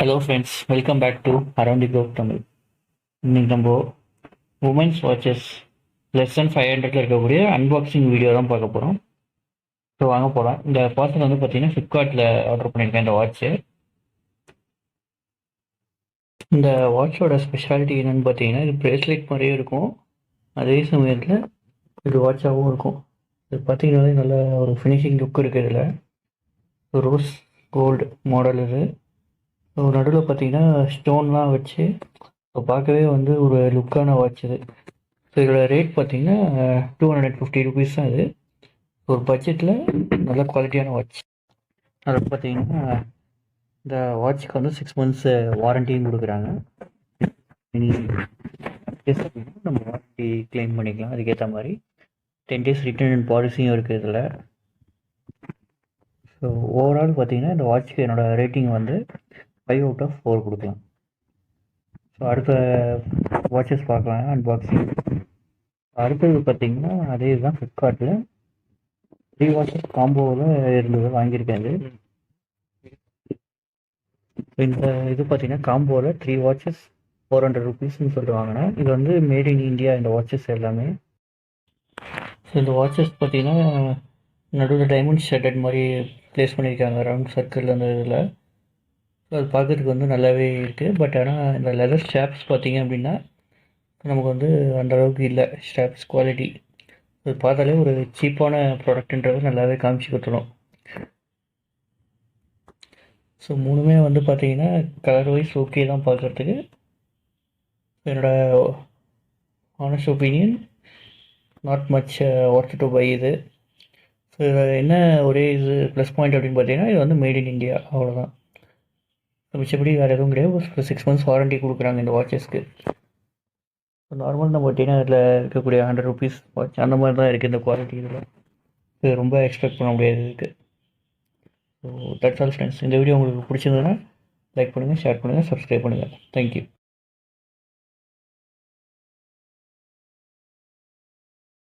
Hello friends, welcome back to around the globe Tamil. இன்னைக்கு நம்ம women's watches less than 500 இருக்கக்கூடிய unboxing video தான் பார்க்க போகிறோம். ஸோ வாங்க போகலாம். இந்த பார்சல் வந்து பார்த்தீங்கன்னா ஃப்ளிப்கார்ட்டில் ஆர்டர் பண்ணியிருக்கேன் இந்த வாட்ச்சு. இந்த வாட்சோட ஸ்பெஷாலிட்டி என்னென்னு பார்த்தீங்கன்னா, இது ப்ரேஸ்லெட் மாதிரியே இருக்கும், அதே சமயத்தில் இது வாட்சாகவும் இருக்கும். இது பார்த்தீங்கன்னாலே நல்ல ஒரு ஃபினிஷிங் லுக் இருக்குது. இதில் ரோஸ் கோல்டு மாடல் இது. ஸோ நடுவில் பார்த்தீங்கன்னா ஸ்டோன்லாம் வச்சு பார்க்கவே வந்து ஒரு லுக்கான வாட்ச் இது. ஸோ இதோட ரேட் பார்த்தீங்கன்னா 250 ருபீஸ் தான். இது ஒரு பட்ஜெட்டில் நல்ல குவாலிட்டியான வாட்ச். அதில் பார்த்தீங்கன்னா இந்த வாட்சுக்கு வந்து 6 months வாரண்டியும் கொடுக்குறாங்க. நம்ம வாரண்டி கிளைம் பண்ணிக்கலாம். அதுக்கேற்ற மாதிரி 10 days ரிட்டர்ன் அண்ட் பாலிசியும் இருக்குது இதில். ஸோ ஓவரால் பார்த்தீங்கன்னா இந்த வாட்சுக்கு என்னோடய ரேட்டிங் வந்து 5 out of 4 கொடுக்கலாம். ஸோ அடுத்த வாட்சஸ் பார்க்கலாம் அன்பாக்சிங். அடுத்தது பார்த்தீங்கன்னா அதே இதுதான் ஃப்ளிப்கார்ட்டில் 3 வாட்சஸ் காம்போவில் இருந்தது, வாங்கியிருக்கேன். இந்த இது பார்த்தீங்கன்னா காம்போவில் 3 வாட்சஸ் 400 ருபீஸ்ன்னு சொல்லிட்டு வாங்கினேன். இது வந்து மேட் இன் இந்தியா இந்த வாட்சஸ் எல்லாமே. ஸோ இந்த வாட்சஸ் பார்த்தீங்கன்னா நடுவில் டைமண்ட் ஷெட்டட் மாதிரி ப்ளேஸ் பண்ணியிருக்காங்க ரவுண்ட் சர்க்கிள் அந்த இதில். ஸோ அது பார்க்குறதுக்கு வந்து நல்லாவே இருக்குது. பட் ஆனால் இந்த லெதர் ஸ்ட்ராப்ஸ் பார்த்தீங்க அப்படின்னா நமக்கு வந்து அந்தளவுக்கு இல்லை ஸ்ட்ராப்ஸ் குவாலிட்டி. அது பார்த்தாலே ஒரு சீப்பான ப்ராடக்ட்ன்றது நல்லாவே காமிச்சு கொடுத்துடும். ஸோ மூணுமே வந்து பார்த்தீங்கன்னா கலர் வைஸ் ஓகே தான் பார்க்குறதுக்கு. என்னோடய honest opinion not much worth to buy இது. ஸோ இதில் என்ன ஒரே இது ப்ளஸ் பாயிண்ட் அப்படின்னு பார்த்தீங்கன்னா இது வந்து மேட் இன் இந்தியா, அவ்வளோதான். மிச்சப்படி வேறு எதுவும் கிடையாது. ஒரு 6 months வாரண்டி கொடுக்குறாங்க இந்த வாட்சஸ்க்கு. நார்மல் நம்ம டின்னரில் இருக்கக்கூடிய 100 ருபீஸ் வாட்ச் அந்த மாதிரி தான் இருக்குது இந்த குவாலிட்டி. இதில் இது ரொம்ப எக்ஸ்பெக்ட் பண்ண முடியாது இதுக்கு. So that's all friends. இந்த வீடியோ உங்களுக்கு பிடிச்சிருந்ததுன்னா லைக் பண்ணுங்கள், ஷேர் பண்ணுங்கள், சப்ஸ்கிரைப் பண்ணுங்கள். தேங்க்யூ.